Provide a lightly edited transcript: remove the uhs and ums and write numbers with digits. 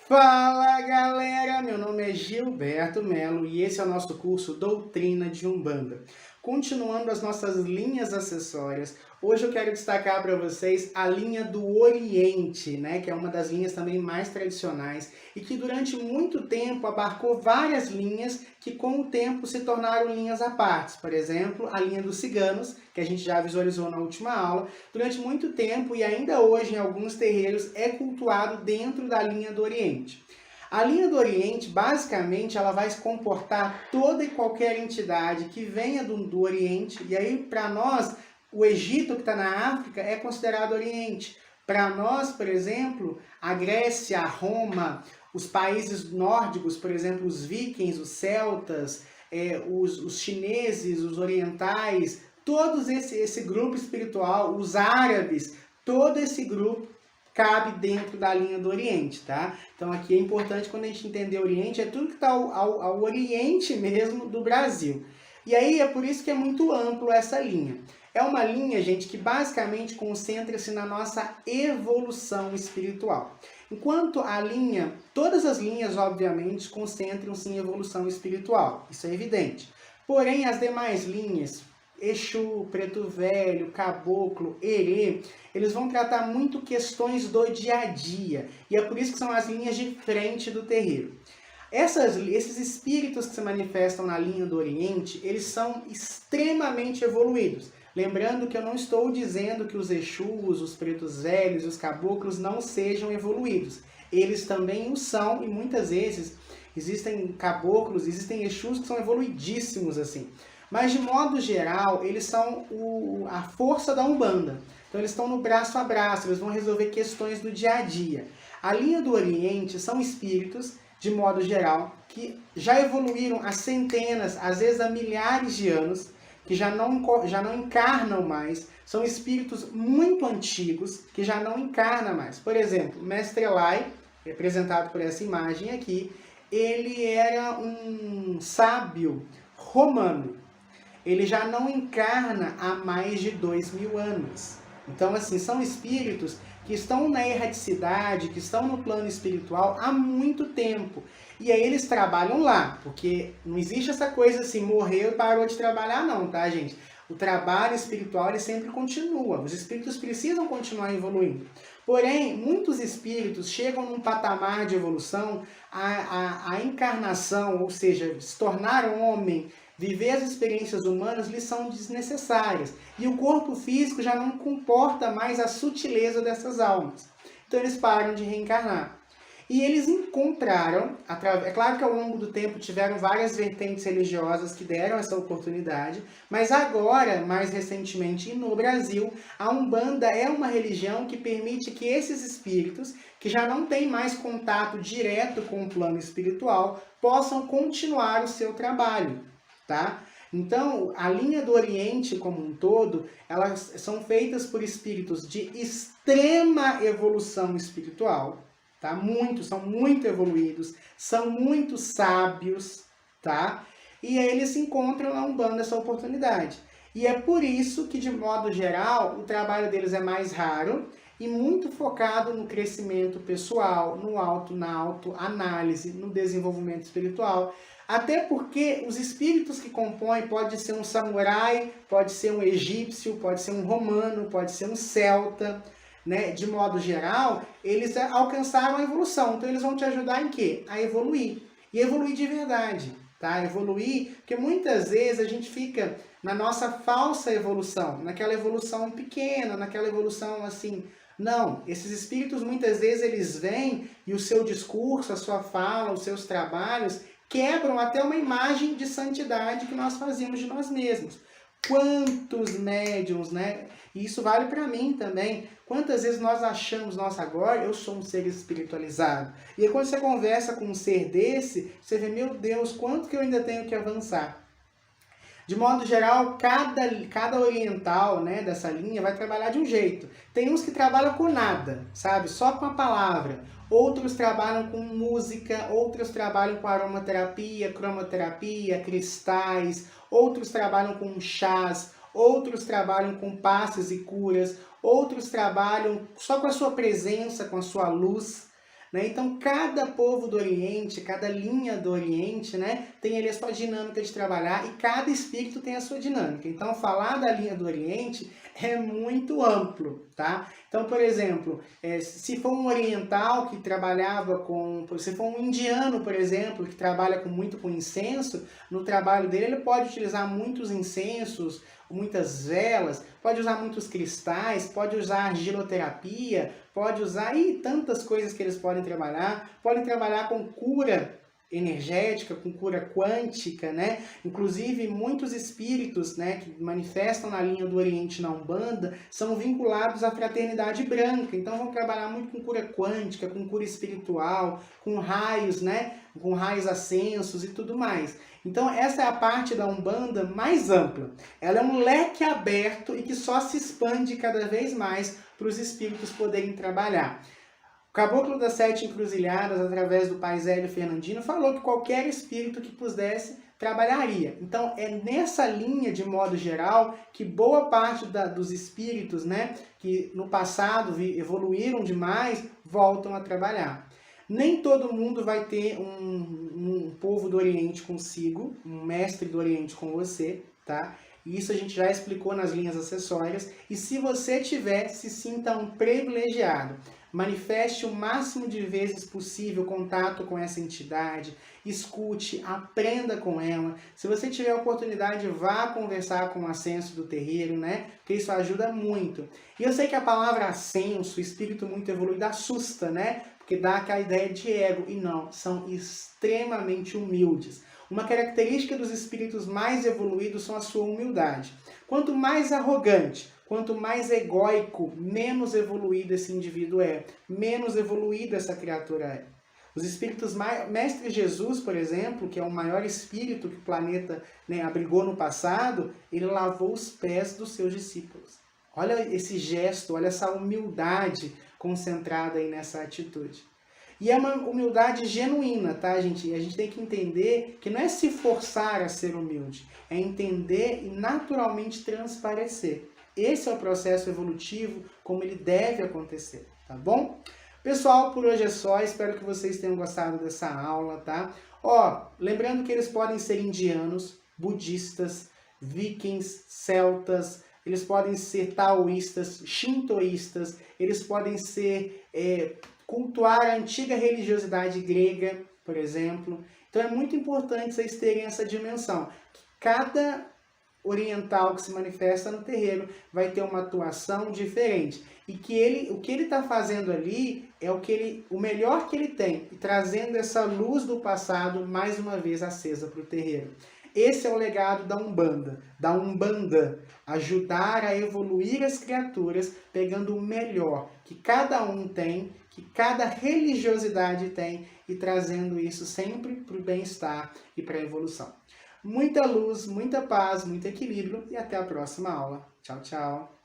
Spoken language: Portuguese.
Fala galera, meu nome é Gilberto Melo e esse é o nosso curso Doutrina de Umbanda. Continuando as nossas linhas acessórias, hoje eu quero destacar para vocês a linha do Oriente, né, que é uma das linhas também mais tradicionais e que durante muito tempo abarcou várias linhas que com o tempo se tornaram linhas à parte. Por exemplo, a linha dos ciganos, que a gente já visualizou na última aula, durante muito tempo e ainda hoje em alguns terreiros é cultuado dentro da linha do Oriente. A linha do Oriente, basicamente, ela vai se comportar toda e qualquer entidade que venha do Oriente, e aí, para nós, o Egito, que está na África, é considerado Oriente. Para nós, por exemplo, a Grécia, a Roma, os países nórdicos, por exemplo, os vikings, os celtas, os chineses, os orientais, todo esse grupo espiritual, os árabes, todo esse grupo cabe dentro da linha do Oriente, tá? Então aqui é importante quando a gente entender Oriente, é tudo que está ao Oriente mesmo do Brasil. E aí é por isso que é muito amplo essa linha. É uma linha, gente, que basicamente concentra-se na nossa evolução espiritual. Enquanto a linha, todas as linhas, obviamente, concentram-se em evolução espiritual, isso é evidente. Porém, as demais linhas, Exu, Preto Velho, Caboclo, Erê, eles vão tratar muito questões do dia a dia. E é por isso que são as linhas de frente do terreiro. Esses espíritos que se manifestam na linha do Oriente, eles são extremamente evoluídos. Lembrando que eu não estou dizendo que os Exus, os Pretos Velhos e os Caboclos não sejam evoluídos. Eles também o são e muitas vezes existem caboclos, existem Exus que são evoluidíssimos assim. Mas, de modo geral, eles são a força da Umbanda. Então, eles estão no braço a braço, eles vão resolver questões do dia a dia. A linha do Oriente são espíritos, de modo geral, que já evoluíram há centenas, às vezes há milhares de anos, que já não encarnam mais. São espíritos muito antigos, que já não encarnam mais. Por exemplo, Mestre Elai, representado por essa imagem aqui, ele era um sábio romano. Ele já não encarna há mais de 2000 anos. Então, assim, são espíritos que estão na erraticidade, que estão no plano espiritual há muito tempo. E aí eles trabalham lá, porque não existe essa coisa assim, morreu e parou de trabalhar não, tá, gente? O trabalho espiritual ele sempre continua, os espíritos precisam continuar evoluindo. Porém, muitos espíritos chegam num patamar de evolução, a encarnação, ou seja, se tornar homem, viver as experiências humanas lhes são desnecessárias. E o corpo físico já não comporta mais a sutileza dessas almas. Então eles param de reencarnar. E eles encontraram, é claro que ao longo do tempo tiveram várias vertentes religiosas que deram essa oportunidade, mas agora, mais recentemente no Brasil, a Umbanda é uma religião que permite que esses espíritos, que já não têm mais contato direto com o plano espiritual, possam continuar o seu trabalho. Tá? Então, a linha do Oriente como um todo, elas são feitas por espíritos de extrema evolução espiritual, tá? São muito evoluídos, são muito sábios, tá? E aí eles encontram na Umbanda essa oportunidade. E é por isso que, de modo geral, o trabalho deles é mais raro e muito focado no crescimento pessoal, na autoanálise, no desenvolvimento espiritual. Até porque os espíritos que compõem pode ser um samurai, pode ser um egípcio, pode ser um romano, pode ser um celta, né? De modo geral, eles alcançaram a evolução. Então eles vão te ajudar em quê? A evoluir. E evoluir de verdade, tá? Evoluir, porque muitas vezes a gente fica na nossa falsa evolução, naquela evolução pequena, naquela evolução assim. Não, esses espíritos muitas vezes eles vêm e o seu discurso, a sua fala, os seus trabalhos quebram até uma imagem de santidade que nós fazíamos de nós mesmos. Quantos médiums, né? E isso vale para mim também. Quantas vezes nós achamos, nossa, agora eu sou um ser espiritualizado. E aí, quando você conversa com um ser desse, você vê, meu Deus, quanto que eu ainda tenho que avançar. De modo geral, cada oriental, né, dessa linha vai trabalhar de um jeito. Tem uns que trabalham com nada, sabe? Só com a palavra. Outros trabalham com música, outros trabalham com aromaterapia, cromoterapia, cristais. Outros trabalham com chás, outros trabalham com passes e curas. Outros trabalham só com a sua presença, com a sua luz. né? Então, cada povo do Oriente, cada linha do Oriente, né, tem ali a sua dinâmica de trabalhar e cada espírito tem a sua dinâmica. Então, falar da linha do Oriente é muito amplo, tá? Então, por exemplo, se for um oriental que trabalhava com... Se for um indiano, por exemplo, que trabalha muito com incenso, no trabalho dele ele pode utilizar muitos incensos, muitas velas, pode usar muitos cristais, pode usar argiloterapia, pode usar tantas coisas que eles podem trabalhar com cura energética, com cura quântica, né? Inclusive, muitos espíritos, né, que manifestam na linha do Oriente na Umbanda são vinculados à fraternidade branca. Então, vão trabalhar muito com cura quântica, com cura espiritual, com raios, né? Com raios ascensos e tudo mais. Então, essa é a parte da Umbanda mais ampla. Ela é um leque aberto e que só se expande cada vez mais para os espíritos poderem trabalhar. O Caboclo das Sete Encruzilhadas, através do Pai Zélio Fernandino, falou que qualquer espírito que pudesse trabalharia. Então, é nessa linha, de modo geral, que boa parte dos espíritos, né, que no passado evoluíram demais, voltam a trabalhar. Nem todo mundo vai ter um povo do Oriente consigo, um mestre do Oriente com você, tá? Isso a gente já explicou nas linhas acessórias. E se você tiver, se sinta um privilegiado. Manifeste o máximo de vezes possível contato com essa entidade, escute, aprenda com ela. Se você tiver a oportunidade, vá conversar com o ascenso do terreiro, né? Porque isso ajuda muito. E eu sei que a palavra ascenso, espírito muito evoluído, assusta, né? Porque dá aquela ideia de ego. E não, são extremamente humildes. Uma característica dos espíritos mais evoluídos são a sua humildade. Quanto mais arrogante, quanto mais egóico, menos evoluído esse indivíduo é, menos evoluída essa criatura é. Os espíritos Mestre Jesus, por exemplo, que é o maior espírito que o planeta, né, abrigou no passado, ele lavou os pés dos seus discípulos. Olha esse gesto, olha essa humildade concentrada aí nessa atitude. E é uma humildade genuína, tá, gente? E a gente tem que entender que não é se forçar a ser humilde, é entender e naturalmente transparecer. Esse é o processo evolutivo, como ele deve acontecer, tá bom? Pessoal, por hoje é só. Espero que vocês tenham gostado dessa aula, tá? Ó, lembrando que eles podem ser indianos, budistas, vikings, celtas, eles podem ser taoístas, shintoístas, eles podem ser... cultuar a antiga religiosidade grega, por exemplo. Então é muito importante vocês terem essa dimensão. Cada oriental que se manifesta no terreiro vai ter uma atuação diferente. E que o que ele está fazendo ali é o melhor que ele tem, e trazendo essa luz do passado mais uma vez acesa para o terreiro. Esse é o legado da Umbanda, ajudar a evoluir as criaturas, pegando o melhor que cada um tem, que cada religiosidade tem, e trazendo isso sempre para o bem-estar e para a evolução. Muita luz, muita paz, muito equilíbrio, e até a próxima aula. Tchau, tchau!